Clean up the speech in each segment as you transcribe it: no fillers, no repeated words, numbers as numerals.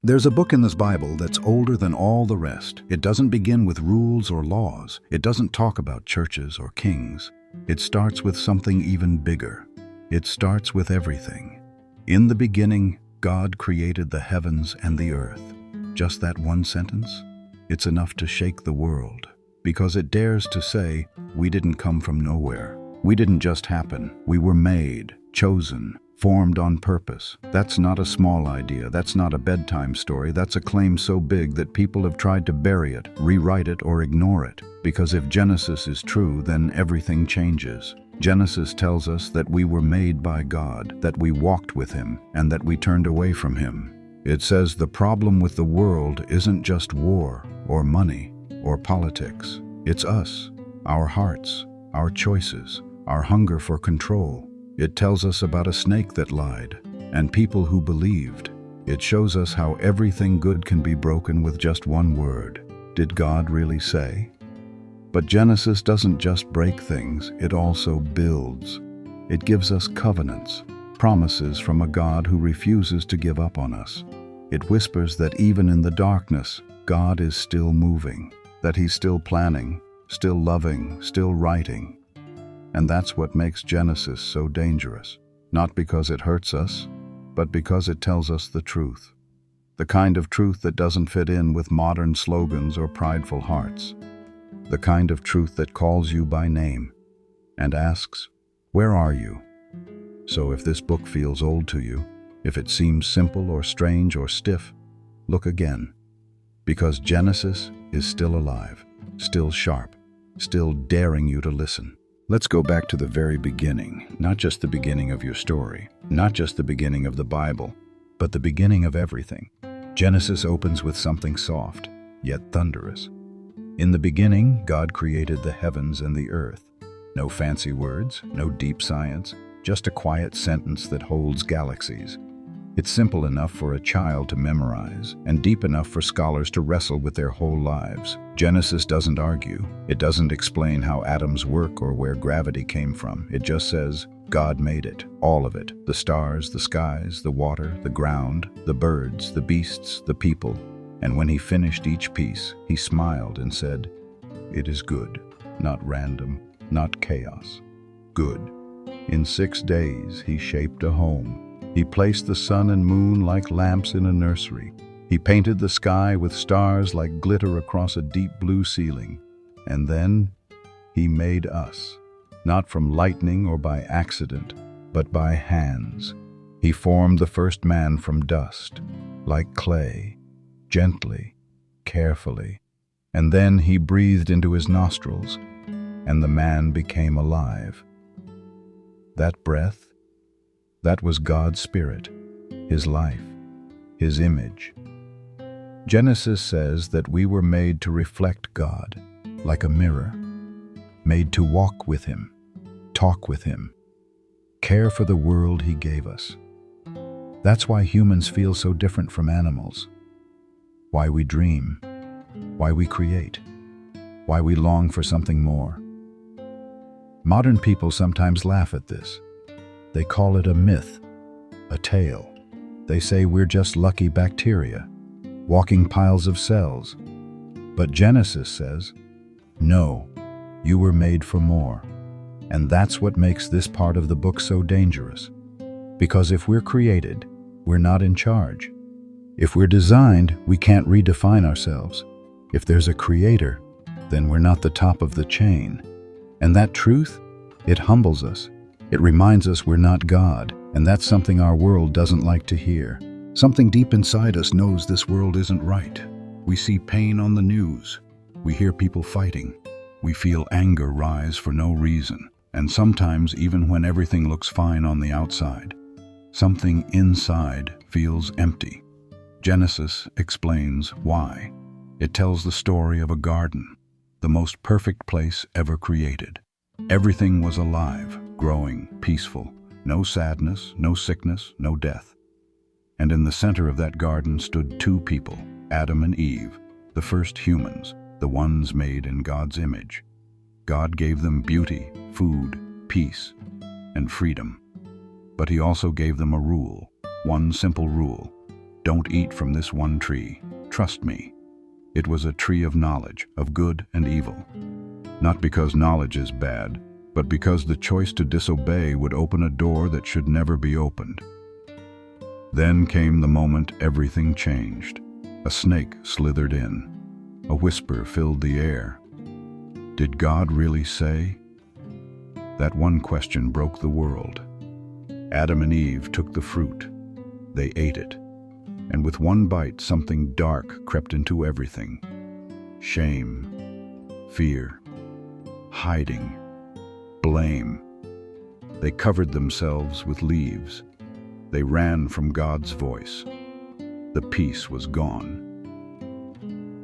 There's a book in this Bible that's older than all the rest. It doesn't begin with rules or laws. It doesn't talk about churches or kings. It starts with something even bigger. It starts with everything. In the beginning, God created the heavens and the earth. Just that one sentence? It's enough to shake the world, because it dares to say, we didn't come from nowhere. We didn't just happen. We were made, chosen, formed on purpose. That's not a small idea. That's not a bedtime story. That's a claim so big that people have tried to bury it, rewrite it, or ignore it. Because if Genesis is true, then everything changes. Genesis tells us that we were made by God, that we walked with Him, and that we turned away from Him. It says the problem with the world isn't just war, or money, or politics. It's us, our hearts, our choices, our hunger for control. It tells us about a snake that lied, and people who believed. It shows us how everything good can be broken with just one word. Did God really say? But Genesis doesn't just break things, it also builds. It gives us covenants, promises from a God who refuses to give up on us. It whispers that even in the darkness, God is still moving, that He's still planning, still loving, still writing. And that's what makes Genesis so dangerous. Not because it hurts us, but because it tells us the truth. The kind of truth that doesn't fit in with modern slogans or prideful hearts. The kind of truth that calls you by name and asks, where are you? So if this book feels old to you, if it seems simple or strange or stiff, look again. Because Genesis is still alive, still sharp, still daring you to listen. Let's go back to the very beginning, not just the beginning of your story, not just the beginning of the Bible, but the beginning of everything. Genesis opens with something soft, yet thunderous. In the beginning, God created the heavens and the earth. No fancy words, no deep science, just a quiet sentence that holds galaxies. It's simple enough for a child to memorize, and deep enough for scholars to wrestle with their whole lives. Genesis doesn't argue. It doesn't explain how atoms work or where gravity came from. It just says, God made it, all of it. The stars, the skies, the water, the ground, the birds, the beasts, the people. And when He finished each piece, He smiled and said, it is good, not random, not chaos. Good. In 6 days, He shaped a home. He placed the sun and moon like lamps in a nursery. He painted the sky with stars like glitter across a deep blue ceiling. And then He made us, not from lightning or by accident, but by hands. He formed the first man from dust, like clay, gently, carefully. And then He breathed into his nostrils, and the man became alive. That breath, that was God's Spirit, His life, His image. Genesis says that we were made to reflect God, like a mirror, made to walk with Him, talk with Him, care for the world He gave us. That's why humans feel so different from animals, why we dream, why we create, why we long for something more. Modern people sometimes laugh at this. They call it a myth, a tale. They say we're just lucky bacteria, walking piles of cells. But Genesis says, no, you were made for more. And that's what makes this part of the book so dangerous. Because if we're created, we're not in charge. If we're designed, we can't redefine ourselves. If there's a creator, then we're not the top of the chain. And that truth, it humbles us. It reminds us we're not God, and that's something our world doesn't like to hear. Something deep inside us knows this world isn't right. We see pain on the news. We hear people fighting. We feel anger rise for no reason. And sometimes, even when everything looks fine on the outside, something inside feels empty. Genesis explains why. It tells the story of a garden, the most perfect place ever created. Everything was alive, growing, peaceful. No sadness, no sickness, no death. And in the center of that garden stood 2 people, Adam and Eve, the first humans, the ones made in God's image. God gave them beauty, food, peace, and freedom. But He also gave them a rule, one simple rule. "Don't eat from this one tree. Trust me." It was a tree of knowledge, of good and evil. Not because knowledge is bad, but because the choice to disobey would open a door that should never be opened. Then came the moment everything changed. A snake slithered in. A whisper filled the air. Did God really say? That one question broke the world. Adam and Eve took the fruit. They ate it. And with one bite, something dark crept into everything. Shame, fear, hiding, blame. They covered themselves with leaves. They ran from God's voice. The peace was gone.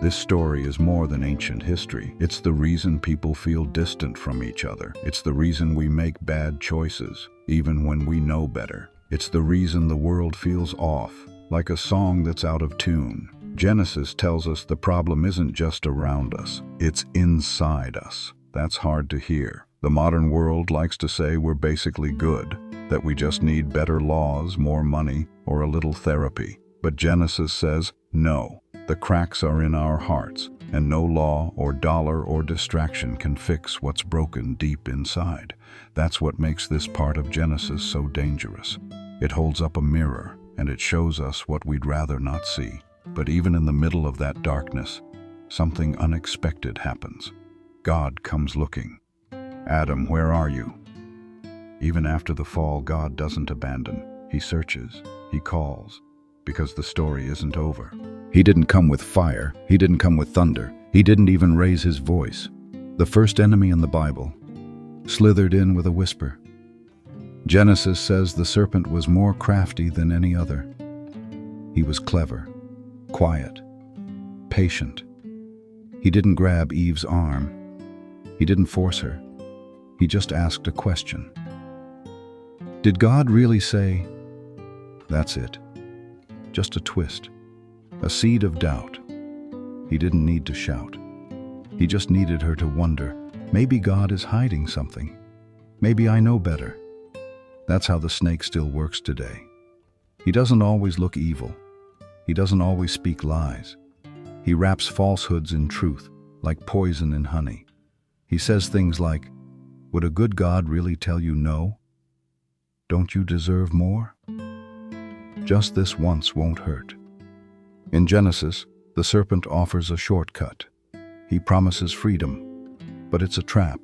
This story is more than ancient history. It's the reason people feel distant from each other. It's the reason we make bad choices, even when we know better. It's the reason the world feels off, like a song that's out of tune. Genesis tells us the problem isn't just around us, it's inside us. That's hard to hear. The modern world likes to say we're basically good, that we just need better laws, more money, or a little therapy. But Genesis says, no, the cracks are in our hearts, and no law or dollar or distraction can fix what's broken deep inside. That's what makes this part of Genesis so dangerous. It holds up a mirror, and it shows us what we'd rather not see. But even in the middle of that darkness, something unexpected happens. God comes looking. Adam, where are you? Even after the fall, God doesn't abandon. He searches, he calls, because the story isn't over. He didn't come with fire, he didn't come with thunder, he didn't even raise his voice. The first enemy in the Bible slithered in with a whisper. Genesis says the serpent was more crafty than any other. He was clever, quiet, patient. He didn't grab Eve's arm. He didn't force her. He just asked a question. Did God really say? That's it. Just a twist. A seed of doubt. He didn't need to shout. He just needed her to wonder, maybe God is hiding something. Maybe I know better. That's how the snake still works today. He doesn't always look evil. He doesn't always speak lies. He wraps falsehoods in truth, like poison in honey. He says things like, would a good God really tell you no? Don't you deserve more? Just this once won't hurt. In Genesis, the serpent offers a shortcut. He promises freedom, but it's a trap.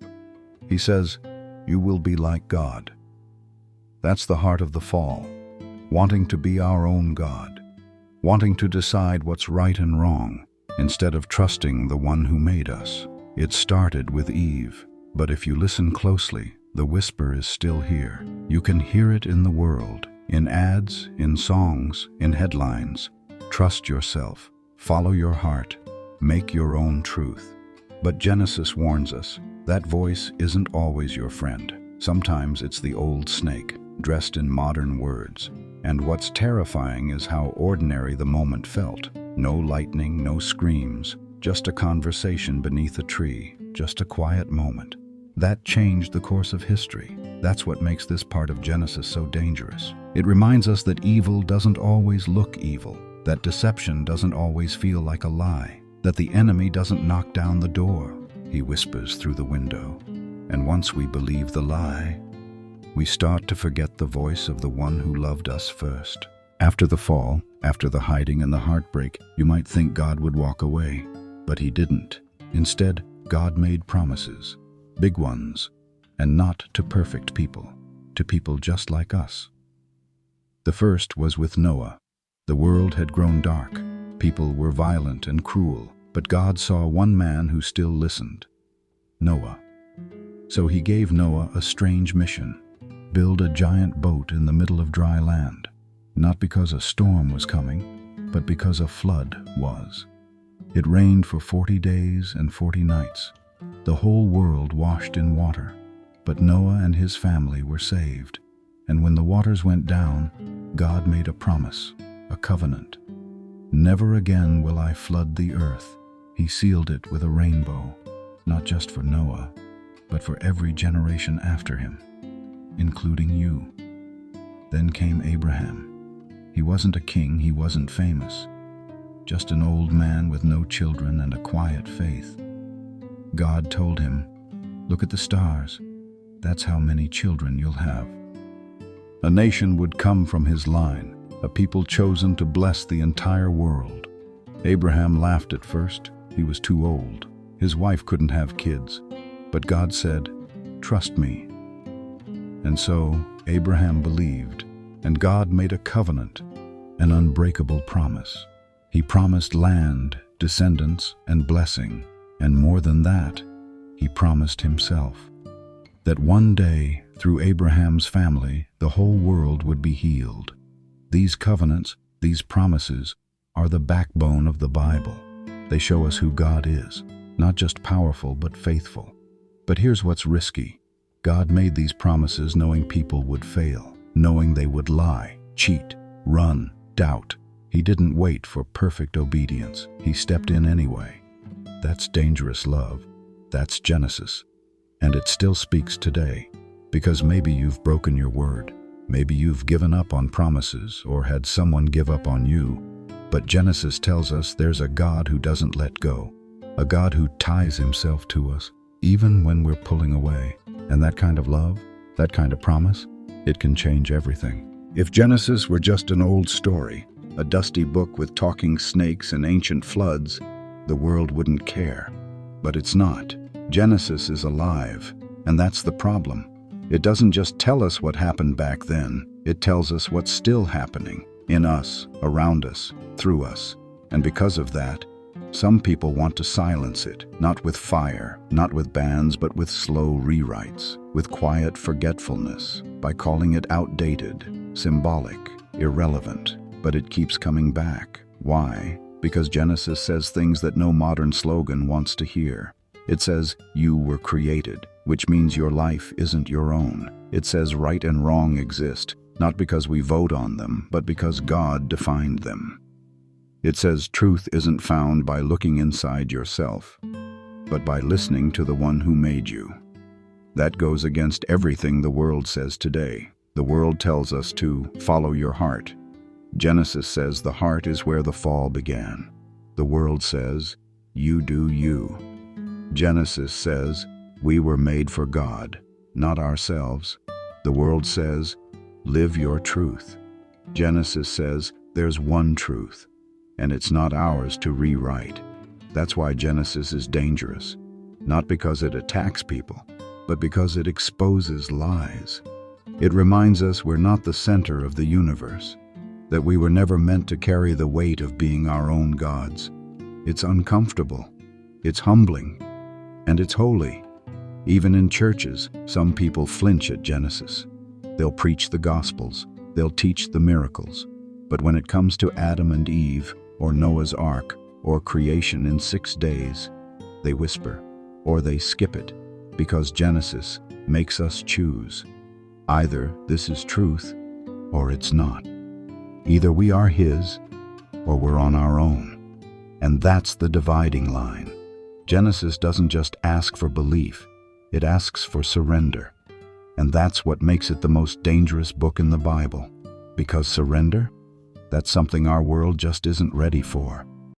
He says, you will be like God. That's the heart of the fall, wanting to be our own God, wanting to decide what's right and wrong, instead of trusting the one who made us. It started with Eve, but if you listen closely, the whisper is still here. You can hear it in the world, in ads, in songs, in headlines. Trust yourself, follow your heart, make your own truth. But Genesis warns us, that voice isn't always your friend. Sometimes it's the old snake, dressed in modern words. And what's terrifying is how ordinary the moment felt. No lightning, no screams, just a conversation beneath a tree, just a quiet moment. That changed the course of history. That's what makes this part of Genesis so dangerous. It reminds us that evil doesn't always look evil, that deception doesn't always feel like a lie, that the enemy doesn't knock down the door. He whispers through the window. And once we believe the lie, we start to forget the voice of the one who loved us first. After the fall, after the hiding and the heartbreak, you might think God would walk away, but he didn't. Instead, God made promises, big ones, and not to perfect people, to people just like us. The first was with Noah. The world had grown dark. People were violent and cruel, but God saw one man who still listened, Noah. So he gave Noah a strange mission: build a giant boat in the middle of dry land, not because a storm was coming, but because a flood was. It rained for 40 days and 40 nights. The whole world washed in water, but Noah and his family were saved. And when the waters went down, God made a promise, a covenant. Never again will I flood the earth. He sealed it with a rainbow, not just for Noah, but for every generation after him, including you. Then came Abraham. He wasn't a king, he wasn't famous. Just an old man with no children and a quiet faith. God told him, "Look at the stars. That's how many children you'll have." A nation would come from his line, a people chosen to bless the entire world. Abraham laughed at first. He was too old. His wife couldn't have kids. But God said, "Trust me." And so Abraham believed, and God made a covenant, an unbreakable promise. He promised land, descendants, and blessing, and more than that, he promised himself. That one day, through Abraham's family, the whole world would be healed. These covenants, these promises, are the backbone of the Bible. They show us who God is, not just powerful but faithful. But here's what's risky. God made these promises knowing people would fail, knowing they would lie, cheat, run, doubt. He didn't wait for perfect obedience. He stepped in anyway. That's dangerous love. That's Genesis. And it still speaks today, because maybe you've broken your word. Maybe you've given up on promises or had someone give up on you. But Genesis tells us there's a God who doesn't let go, a God who ties himself to us, even when we're pulling away. And that kind of love, that kind of promise, it can change everything. If Genesis were just an old story, a dusty book with talking snakes and ancient floods, the world wouldn't care. But it's not. Genesis is alive, and that's the problem. It doesn't just tell us what happened back then, it tells us what's still happening, in us, around us, through us. And because of that, some people want to silence it, not with fire, not with bans, but with slow rewrites, with quiet forgetfulness, by calling it outdated, symbolic, irrelevant. But it keeps coming back. Why? Because Genesis says things that no modern slogan wants to hear. It says, "You were created," which means your life isn't your own. It says right and wrong exist, not because we vote on them, but because God defined them. It says truth isn't found by looking inside yourself, but by listening to the one who made you. That goes against everything the world says today. The world tells us to follow your heart. Genesis says the heart is where the fall began. The world says, you do you. Genesis says, we were made for God, not ourselves. The world says, live your truth. Genesis says, there's one truth, and it's not ours to rewrite. That's why Genesis is dangerous, not because it attacks people, but because it exposes lies. It reminds us we're not the center of the universe, that we were never meant to carry the weight of being our own gods. It's uncomfortable, it's humbling, and it's holy. Even in churches, some people flinch at Genesis. They'll preach the Gospels, they'll teach the miracles, but when it comes to Adam and Eve, or Noah's Ark, or creation in 6 days, they whisper, or they skip it, because Genesis makes us choose. Either this is truth, or it's not. Either we are His, or we're on our own. And that's the dividing line. Genesis doesn't just ask for belief, it asks for surrender. And that's what makes it the most dangerous book in the Bible. Because surrender? That's something our world just isn't ready for.